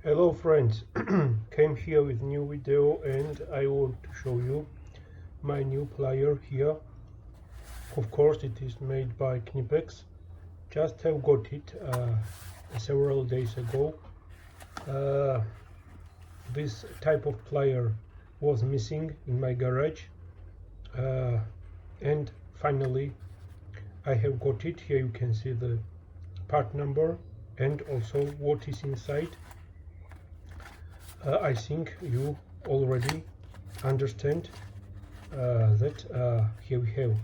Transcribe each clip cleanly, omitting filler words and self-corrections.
Hello friends, came here with new video and I want to show you my new plier here. Of course it is made by KNIPEX. Just have got it several days ago. This type of plier was missing in my garage and finally I have got it. Here you can see the part number and also what is inside. I think you already understand that here we have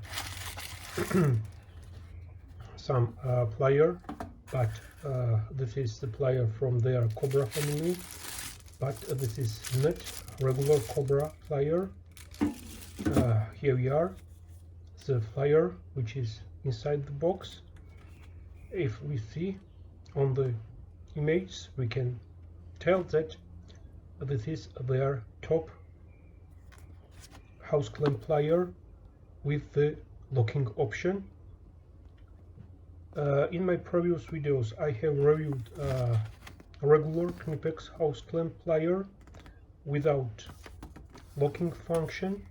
some plier, but this is the plier from their Cobra family, but this is not regular Cobra plier. Here we are, the plier which is inside the box. If we see on the image, we can tell that this is their top hose clamp plier with the locking option. In my previous videos I have reviewed regular KNIPEX hose clamp plier without locking function,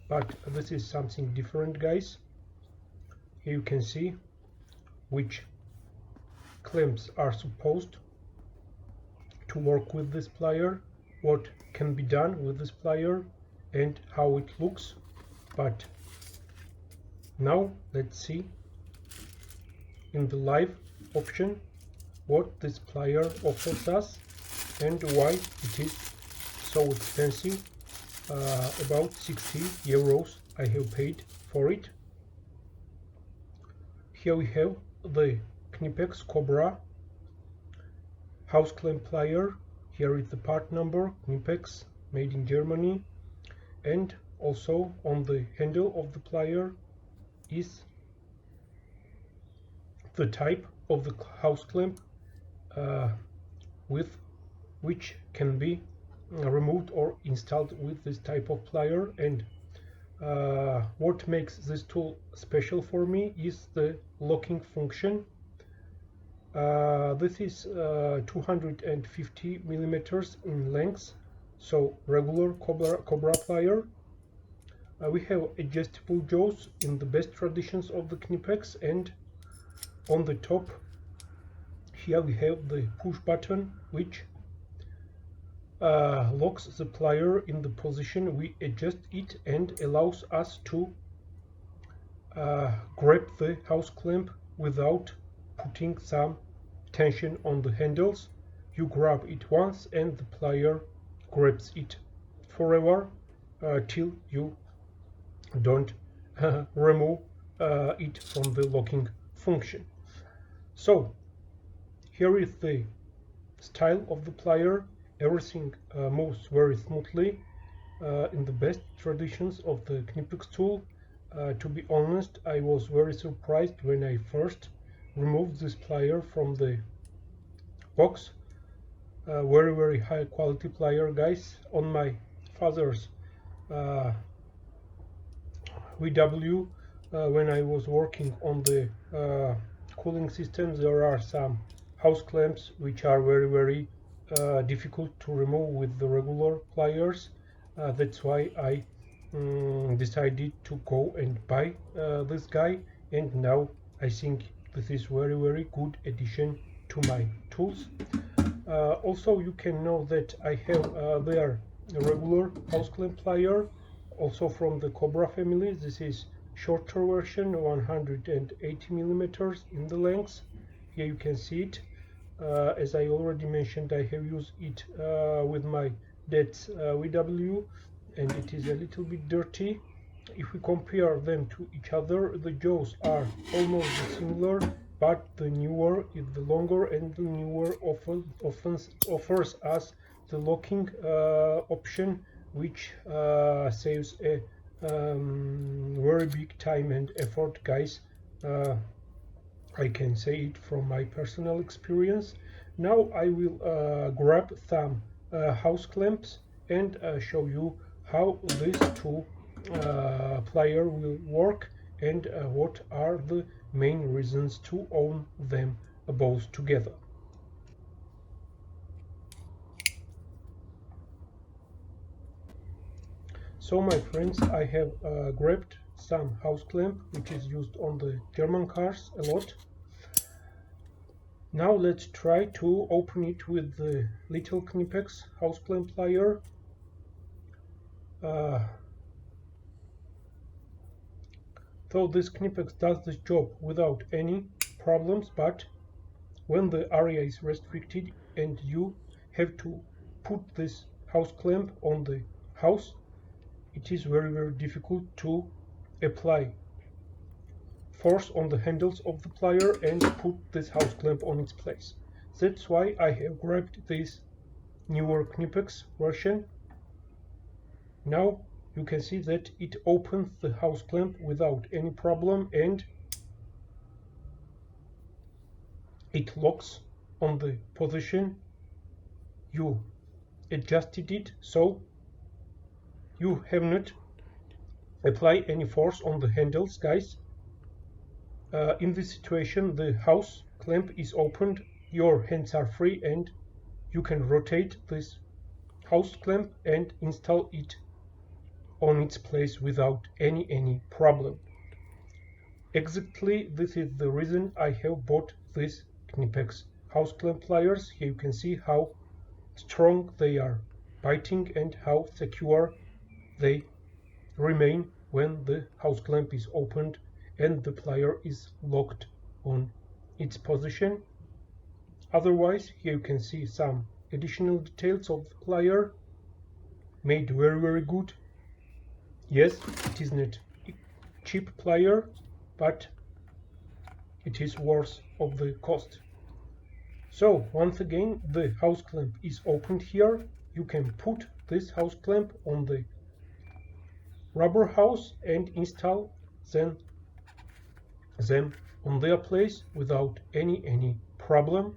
but this is something different, guys. Here you can see which clamps are supposed to work with this plier, what can be done with this plier and how it looks. But now let's see in the live option what this plier offers us and why it is so expensive. About 60 euros I have paid for it. Here we have the KNIPEX Cobra hose clamp plier. Here is the part number, KNIPEX, made in Germany, and also on the handle of the plier is the type of the hose clamp with which can be removed or installed with this type of plier. And what makes this tool special for me is the locking function. This is 250 millimeters in length, so regular Cobra plier. We have adjustable jaws in the best traditions of the KNIPEX, and on the top here we have the push button which locks the plier in the position we adjust it and allows us to grab the hose clamp without putting some tension on the handles. You grab it once and the plier grabs it forever till you don't remove it from the locking function. So here is the style of the plier. Everything moves very smoothly in the best traditions of the KNIPEX tool. To be honest, I was very surprised when I first removed this plier from the box. Very high quality plier, guys. On my father's VW, when I was working on the cooling system, there are some hose clamps which are very difficult to remove with the regular pliers. That's why I decided to go and buy this guy, and now I think this is very good addition to my tools. Also you can know that I have their regular hose clamp plier also from the Cobra family. This is shorter version, 180 millimeters in the length. Here you can see it. As I already mentioned, I have used it with my dad's VW, and it is a little bit dirty. If we compare them to each other, the jaws are almost similar, but the newer is the longer, and the newer offers us the locking option, which saves a very big time and effort, guys. I can say it from my personal experience. Now I will grab some hose clamps and show you how this two plier will work and what are the main reasons to own them both together. So my friends, I have grabbed some house clamp which is used on the German cars a lot. Now let's try to open it with the little KNIPEX hose clamp plier. So this KNIPEX does this job without any problems, but when the area is restricted and you have to put this house clamp on the house, it is very difficult to apply force on the handles of the plier and put this house clamp on its place. That's why I have grabbed this newer KNIPEX version. Now you can see that it opens the house clamp without any problem and it locks on the position you adjusted it, so you have not apply any force on the handles, guys. In this situation, the house clamp is opened, your hands are free, and you can rotate this house clamp and install it on its place without any problem. Exactly this is the reason I have bought this KNIPEX house clamp pliers. Here you can see how strong they are biting and how secure they remain when the house clamp is opened and the plier is locked on its position. Otherwise, here you can see some additional details of the plier, made very good. Yes, it is not a cheap plier, but it is worth of the cost. So once again, the house clamp is opened here. You can put this house clamp on the rubber house and install them on their place without any problem.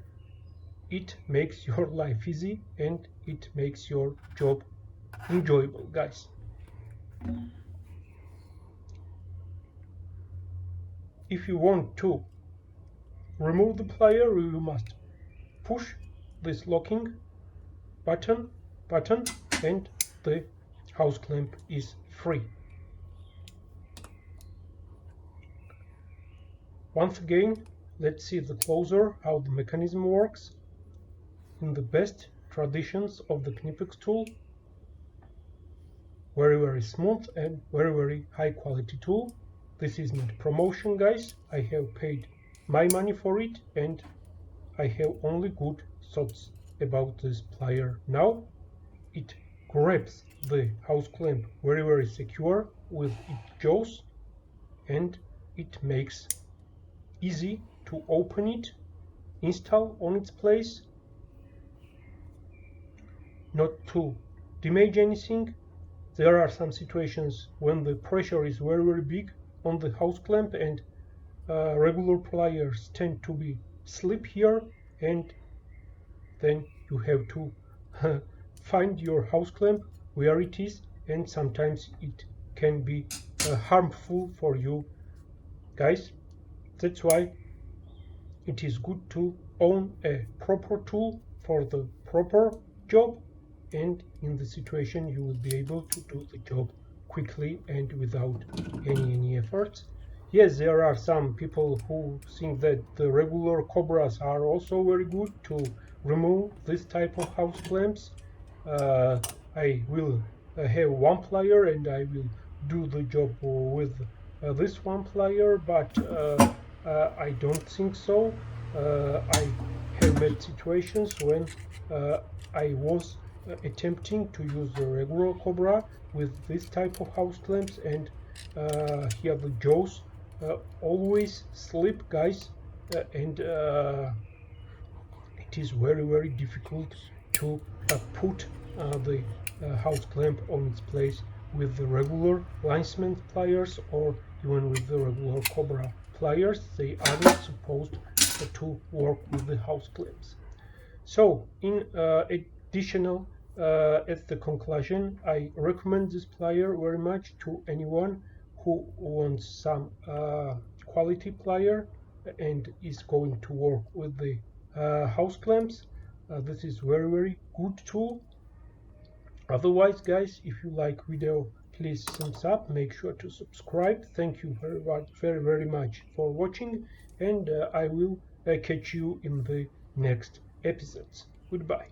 It makes your life easy and it makes your job enjoyable, guys. If you want to remove the plier, you must push this locking button and the house clamp is free. Once again, let's see the closer how the mechanism works. In the best traditions of the KNIPEX tool, very smooth and very high quality tool. This is not promotion, guys. I have paid my money for it and I have only good thoughts about this plier. Now it grabs the house clamp very secure with its jaws and it makes easy to open it, install on its place, not to damage anything. There are some situations when the pressure is very big on the house clamp and regular pliers tend to be slip here, and then you have to find your house clamp where it is, and sometimes it can be harmful for you, guys. That's why it is good to own a proper tool for the proper job, and in the situation you will be able to do the job quickly and without any efforts. Yes, there are some people who think that the regular Cobras are also very good to remove this type of house clamps. I will have one plier and I will do the job with this one plier, but I don't think so. I have met situations when I was attempting to use the regular Cobra with this type of house clamps, and here the jaws always slip, guys, and it is very difficult to put the house clamp on its place with the regular linesman pliers or even with the regular Cobra pliers. They are not supposed to work with the house clamps. So in additional, at the conclusion, I recommend this plier very much to anyone who wants some quality plier and is going to work with the house clamps. This is very good tool. Otherwise, guys, if you like video please thumbs up, make sure to subscribe. Thank you very much for watching, and I will catch you in the next episodes. Goodbye.